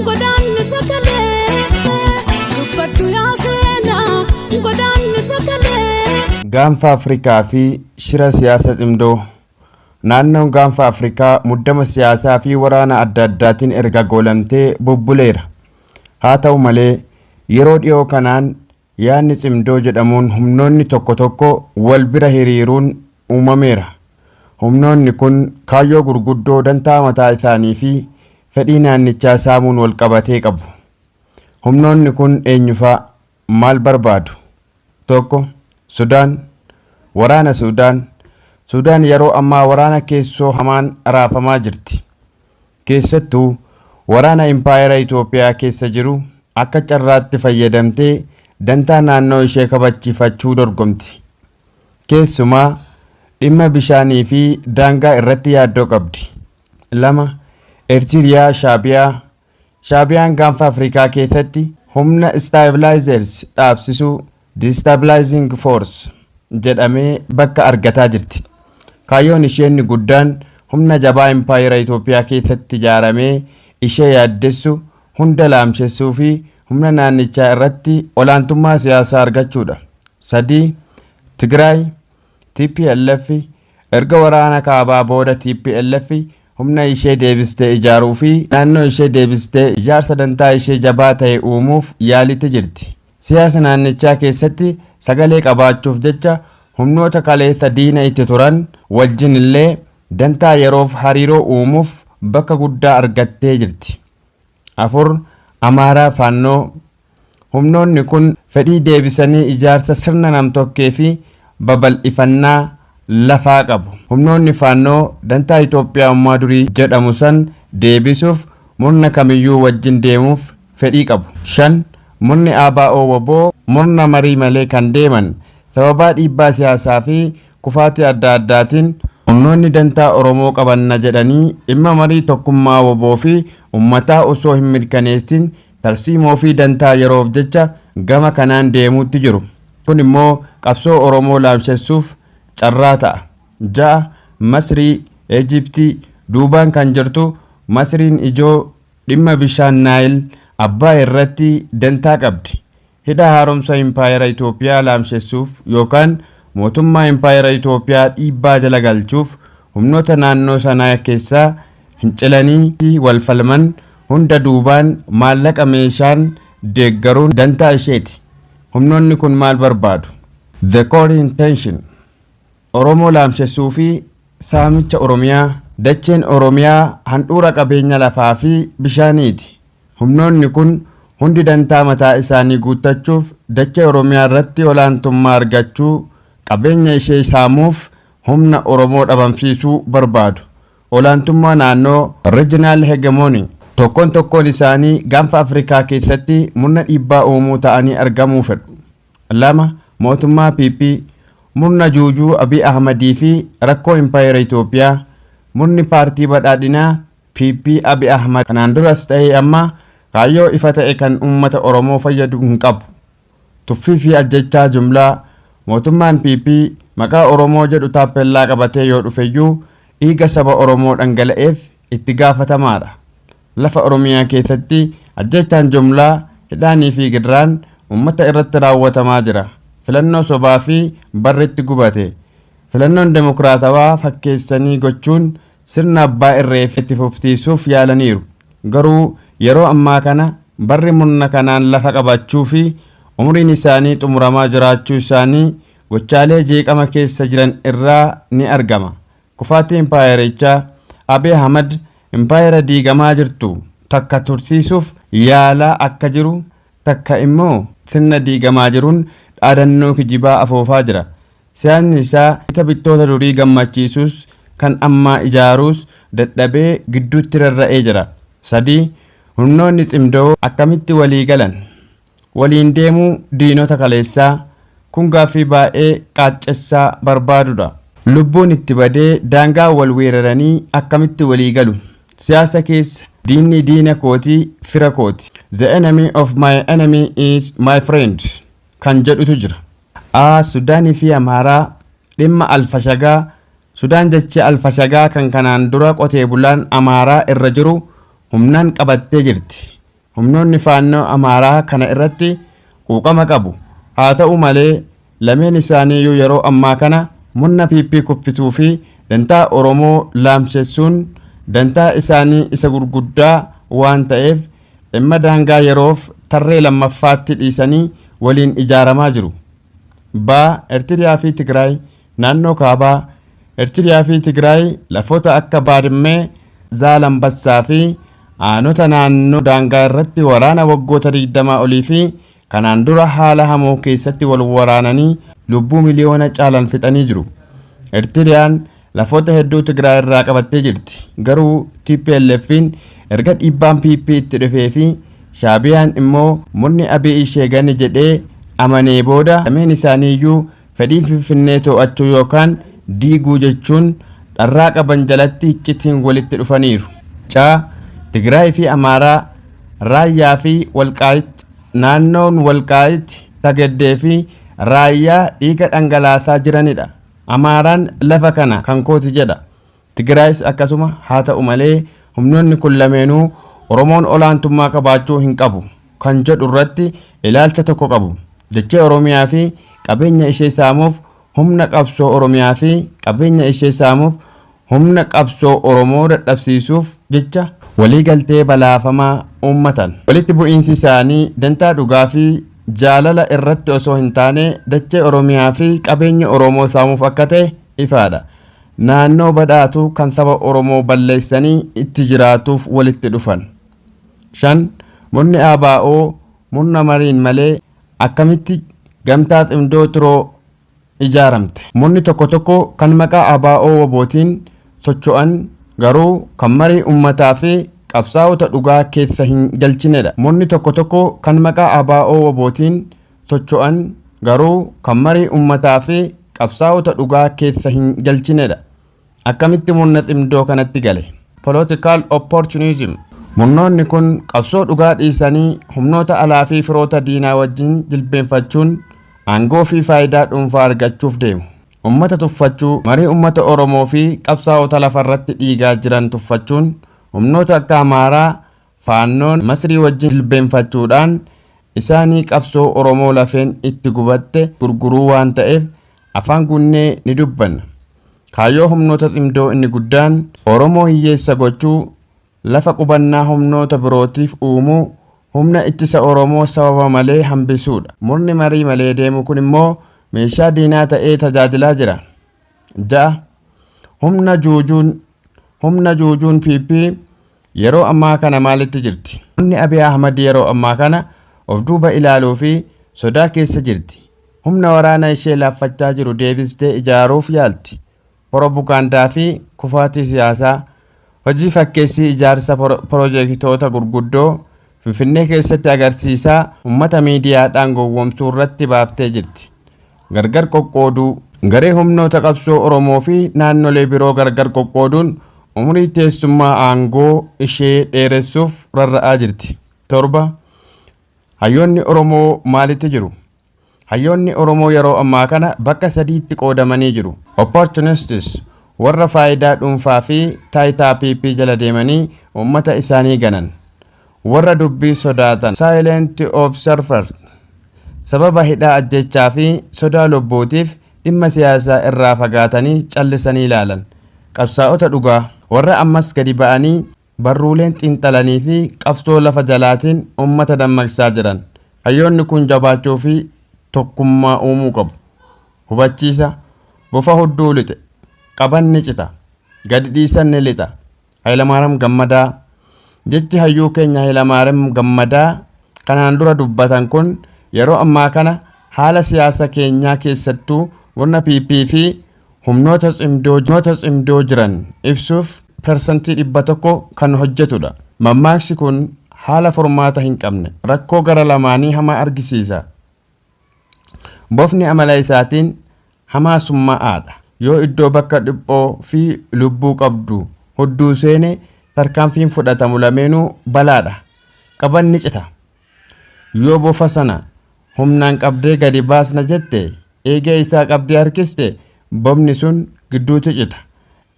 godaan sakalee dubbadhu yaa seenaa godaan sakalee. Gaanfa Afrikaa fi shira siyaasa cimdoo. Naannoon gaanfa Afrikaa muddama siyaasaa fi waraana adda addaatiin erga goolamtee bubbuleera. Haa ta'u malee yeroo dhiyoo kanaan yaadni cimdoo jedhamuun humnoonni tokko tokko wal bira hiriiruun uumameera. Humnoonni kun kaayyoo gurguddoo dantaa mataa isaanii fi fedhii naannichaa saamuun wal qabatee qabu. Humnoonni kun eenyufaa maal barbaadu? Tokko, Sudaan. Waraana Sudaan. Sudaan yeroo ammaa waraana keessoo hamaan raafamaa jirti. Keessattuu waraana impaayera Itoophiyaa keessa jiru akka carraatti fayyadamtee dantaa naannoo ishee kabachiifachuu dorgomti. Keessumaa dhimma bishaanii fi daangaa irratti yaaddoo qabdi. 2. Eertiriyaa Shaabiyaa. Shaabiyaan gaanfa Afrikaa keessatti humna stabilizers dhaabsisuu destabilizing force jedhamee bakka argataa jirti. Kaayyoon isheen guddaan humna jabaa impaayera Itoophiyaa keessatti ijaaramee ishee yaaddessu hunda laamshessuu fi humna naannichaa irratti olaantummaa siyaasaa argachuudha. 3. Tigraay. TPLF. Erga waraana kaabaa booda TPLF humna ishee deebistee ijaaruu fi naannoo ishee deebistee ijaarsa dantaa ishee jabaa ta'e uumuuf yaalitti jirti. Siyaasa naannichaa keessatti sagalee qabaachuuf jecha humnoota kaleessa diina itti turan wajjin illee dantaa yeroof hariiroo uumuuf bakka guddaa argattee jirti. 4. Amaaraa Faannoo. Humnoonni kun fedhii deebisanii ijaarsa sirna namtokkee fi babal'ifannaa lafaa qabu. Humnoonni Faannoo dantaa Itoophiyaa ummaa durii jedhamu san deebisuuf murna kamiyyuu wajjin deemuuf fedhii qabu. 5. Murni ABO waboo murna marii malee kan deeman sababaa dhiibbaa siyaasaa fi kufaatii adda addaatiin humnoonni dantaa Oromoo qabanna jedhanii dhimma marii tokkummaa waboo fi ummataa osoo hin mirkaneessin tarsiimoo fi dantaa yeroof jecha gama kanaan deemuutti jiru. Kun immoo qabsoo Oromoo laamshessuuf carraa ta'a. 6. Masrii, Ejiptii duubaan kan jirtu. Masriin ijoo dhimma bishaan Naayil Abbaa irratti dantaa qabdi. Hidha haaromsa impaayera Itoophiyaa laamshessuuf yookaan mootummaa impaayera Itoophiyaa dhiibbaa jala galchuuf humnoota naannoo sanaa keessaa fincilanii wal falman hunda duubaan maallaqa meeshaan deeggaruun dantaa isheeti. Humnoonni kun maal barbaadu? The core intention. Oromoo laamshessuu fi saamicha Oromiyaa. Dacheen Oromiyaa handhuura qabeenya lafaa fi bishaaniiti. Humnoonni kun hundi dantaa mataa isaanii guuttachuuf dachee Oromiyaa irratti olaantummaa argachuu qabeenya ishee saamuuf humna Oromoo dhabamsiisuu barbaadu. Olaantummaa naannoo regional hegemony. Tokkoon isaanii gaanfa Afrikaa keessatti murna dhiibbaa uumuu ta'anii argamuu fedhu. 2. Mootummaa PP. Murna Juujuu Abiy Ahmadii fi rakkoo impaayera Itoophiyaa. Murni paartii badhaadhinaa PP Abiy Ahmad kanaan duras ta'ee amma kaayyoo ifa ta'e kan uummata Oromoo fayyadu hin qabu. Tuffii fi ajjechaa jumlaa. Mootummaan PP maqaa Oromoo jedhu taappellaa qabatee yoo dhufeyyuu dhiiga saba Oromoo dhangala'eef itti gaafatamaadha. Lafa Oromiyaa keessatti ajjechaan jumlaa, hidhaanii fi gidiraan uummata irratti raawwatamaa jira. Filannoo sobaa fi barritti gubate. Filannoon demokraatawaa fakkeessanii gochuun sirna abbaa irree itti fufsiisuuf yaalaniiru. Garuu yeroo ammaa kana barri murna kanaan lafa qabachuu fi umriin isaanii xumuramaa jiraachuu isaanii gochaalee jeeqama keessa jiran irraa ni argama. Kufaatii impaayerichaa. Abiy Ahmad impaayera diigamaa jirtu takka tursiisuuf yaalaa akka jiru, takka immoo sirna diigamaa jiruun dhaadannoo kijibaa afoofaa jira. Siyaasni isaa ita bittoota durii gammachiisuus kan ammaa ijaaruus dadhabee gidduutti rarra'ee jira. 3. Humnoonni cimdoo akkamitti walii galan? Waliin deemuu diinota kaleessaa. Kun gaaffii baay'ee qaaccessaa barbaadudha. Lubbuun itti badee daangaa wal weeraranii akkamitti walii galu? Siyaasa keessa diinni diina kootii fira kooti. The enemy of my enemy is my friend kan jedhutu jira. Sudaanii fi Amaaraa. Dhimma Alfashagaa. Sudaan jechi Alfashagaa kan kanaan dura qotee bulaan Amaaraa irra jiru humnaan qabattee jirti. humnoonni faannoo Amaaraa kana irratti quuqama qabu. Haa ta'u malee lameen isaaniiyyuu yeroo ammaa kana murna PP kuffisuu fi dantaa Oromoo laamsessuun dantaa isaanii isa gurguddaa waan ta'eef dhimma daangaa yeroof tarree lammaffaatti dhiisanii waliin ijaaramaa jiru. Eertiriyaa fi Tigraay naannoo kaabaa. Eertiriyaa fi Tigraay lafoota akka Baadimmee, Zaalambassaa fi aanota naannoo daangaa irratti waraana waggoota 20 olii fi kanaan dura haala hamoo keessatti wal waraananii lubbuu miliyoona caalan fixanii jiru. Eertiriyaan lafoota hedduu Tigraay irraa qabattee jirti. Garuu TPLF'n erga dhiibbaan PP itti dhufee fi Shaabiyaan immoo murni Abiy ishee gani jedhee amanee booda lameen isaaniiyyuu fedhii Finfinnee to'achuu yookaan diiguu jechuun dharraa qaban jalatti iccitiin walitti dhufaniiru. Tigraay fi Amaaraa, Raayyaa fi Walqaayit. Naannoon Walqaayit, Tagaddee fi Raayyaa dhiiga dhangalaasaa jiranidha. Amaaraan lafa kana kan kooti jedha. Tigraayis akkasuma. Haa ta'u malee humnoonni kun lameenuu Oromoon olaantummaa qabaachuu hin qabu kan jedhu irratti ilaalcha tokko qabu. Dachee Oromiyaa fi qabeenya ishee saamuuf humna qabsoo Oromiyaa fi qabeenya ishee saamuuf humna qabsoo Oromoo dadhabsiisuuf jecha waliigaltee balaafamaa uummatan. Walitti bu'iinsi isaanii dantaa dhugaa fi jaalala irratti osoo hin taane dachee Oromiyaa fi qabeenya Oromoo saamuuf akka ta'e ifaadha. Naannoo badhaatu kan saba Oromoo balleessanii itti jiraatuuf walitti dhufan. 5. Murni ABO murna mariin malee akkamitti gamtaa ximdoo turoo ijaaramte. Murni tokko tokko kan maqaa ABO wabootiin socho'an garuu kan marii uummataa fi qabsaa'ota dhugaa keessa hin galchinedha. Murni tokko tokko kan maqaa ABO wabootiin socho'an garuu kan marii uummataa fi qabsaa'ota dhugaa keessa hin galchinedha. Akkamitti murna ximdoo kanatti gale? Political opportunism. Murnoonni kun qabsoo dhugaa dhiisanii humnoota alaa fi firoota diinaa wajjin jilbeenfachuun aangoo fi faayidaa dhuunfaa argachuuf deemu. Ummata tuffachuu, marii ummata Oromoo fi qabsaa'ota lafarratti dhiigaa jiran tuffachuun humnoota akka Amaaraa, Faannoon, Masrii wajjin jilbeenfachuudhaan isaanii qabsoo Oromoo lafeen itti gubatte gurguruu waan ta'eef afaan gunnee ni dubbanna. Kaayyoo humnoota ximdoo inni guddaan Oromoo hiyyeessa gochuu, lafa qubannaa humnoota birootiif uumuu, humna ittisa Oromoo sababa malee hambisuudha. Murni marii malee deemu kun immoo meeshaa diinaa ta'ee tajaajilaa jira. 6. Humna juujuun PP yeroo ammaa kana maalitti jirti? Humni Abiy Ahmad yeroo ammaa kana of duuba ilaaluu fi sodaa keessa jirti. Humna waraana ishee laaffachaa jiru deebistee ijaaruuf yaalti. Propagaandaa fi kufaatii siyaasaa. Hojii fakkeessii ijaarsa piroojeektoota gurguddoo Finfinnee keessatti agarsiisaa uummata miidiyaadhaan gowwoomsuu irratti baaftee jirti. Gargar qoqqooduu. Garee humnoota qabsoo Oromoo fi naannolee biroo gargar qoqqooduun umurii teessummaa aangoo ishee dheeressuuf rarra'aa jirti. 7. Hayyoonni Oromoo maalitti jiru? Hayyoonni Oromoo yeroo ammaa kana bakka sadiitti qoodamanii jiru. Opportunists warra faayidaa dhuunfaa fi taayitaa PP jala deemanii uummata isaanii ganan. Warra dubbii sodaatan silent observers sababa hidhaa ajjechaa fi sodaa lubbuutiif dhimma siyaasaa irraa fagaatanii callisanii ilaalan. Qabsaa'ota dhugaa warra ammas gadi ba'anii barruuleen xiinxalanii fi qabsoo lafa jalaatiin uummata dammaqsaa jiran. Hayyoonni kun jabaachuu fi tokkummaa uumuu qabu. Hubachiisa. Bofa hudduu lixe. Qabanni cita. Gadi dhiisan ni lixa. Hayilamaariyaam Gammadaa. Jechi hayyuu keenya Hayilamaariyaam Gammadaa kanaan dura dubbatan kun yeroo ammaa kana haala siyaasa keenyaa keessattuu murna PP fi humnoota cimdoo jiran ibsuuf persentii 100 kan hojjetudha. Mammaaksi kun haala furmaata hin qabne rakkoo gara lamaanii hamaa argisiisa. Bofni amala isaatiin hamaa summaa'aadha. Yoo iddoo bakka dhiphoo fi lubbuu qabdu hudduu seene tarkaanfiin fudhatamu lameenuu balaadha. Qabanni cita. Yoo bofa sana humnaan qabdee gadi baasna jette eegee isaa qabdee harkiste bofni sun gidduutti cita.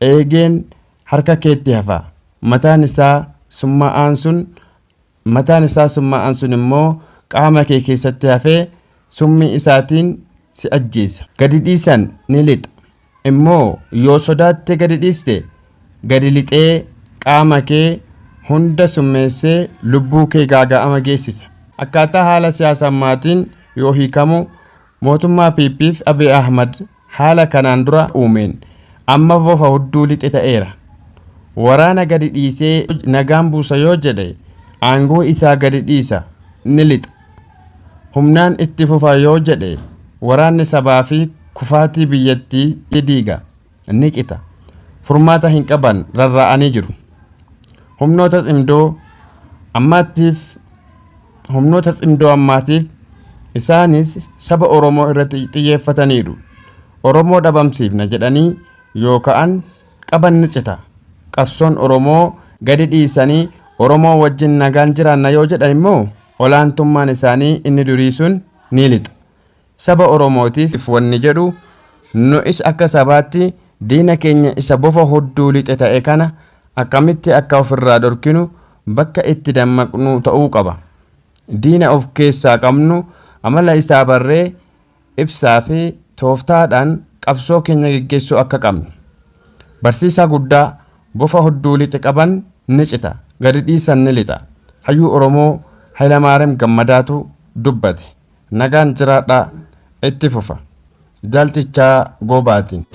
Eegeen harka keetti hafa. Mataan isaa summaa'aan sun mataan isaa summaa'an sun immoo qaama kee keessatti hafee summii isaatiin si ajjeesa. Gadi dhiisan ni lixa. Immoo yoo sodaatte gadi dhiiste gadi lixee qaama kee hunda summeessee lubbuu kee gaaga'ama geessisa. Akkaataa haala siyaasa ammaatiin yoo hiikamu mootummaa PPF Abiy Ahmad haala kanaan dura uumeen amma bofa hudduu lixe ta'eera. Waraana gadi dhiisee nagaan buusa yoo jedhe aangoo isaa gadi dhiisa ni lixa. Humnaan itti fufa yoo jedhe waraanni sabaa fi kufaatii biyyattii diiga ni cita. Furmaata hin qaban rarra'anii jiru. Humnoota ximdoo ammaatiif isaanis saba Oromoo irratti xiyyeeffataniiru. Oromoo dhabamsiifna jedhanii yoo ka'an qaban ni cita. Qabsoon Oromoo gadi dhiisanii Oromoo wajjin nagaan jiraanna yoo jedhan immoo olaantummaan isaanii inni durii sun ni lixa. Saba Oromootiif wanni jedhu nu'is akka sabaatti diina keenya isa bofa hudduu lixe ta'e kana akkamitti akka ofirraa dhorkinu bakka itti dammaqnu ta'uu qaba. Diina of keessaa qabnu amala isaa barree ibsaa fi tooftaadhaan qabsoo keenya geggeessuu akka qabnu. Barsiisaa guddaa bofa hudduu lixe qaban ni cita. Gadi dhiisan ni lixa. Hayyuu Oromoo Hayilamaariyaam Gammadaatu dubbate. Nagaan jiraadhaa itti fufa. Jaaltichaa Goobaatiin.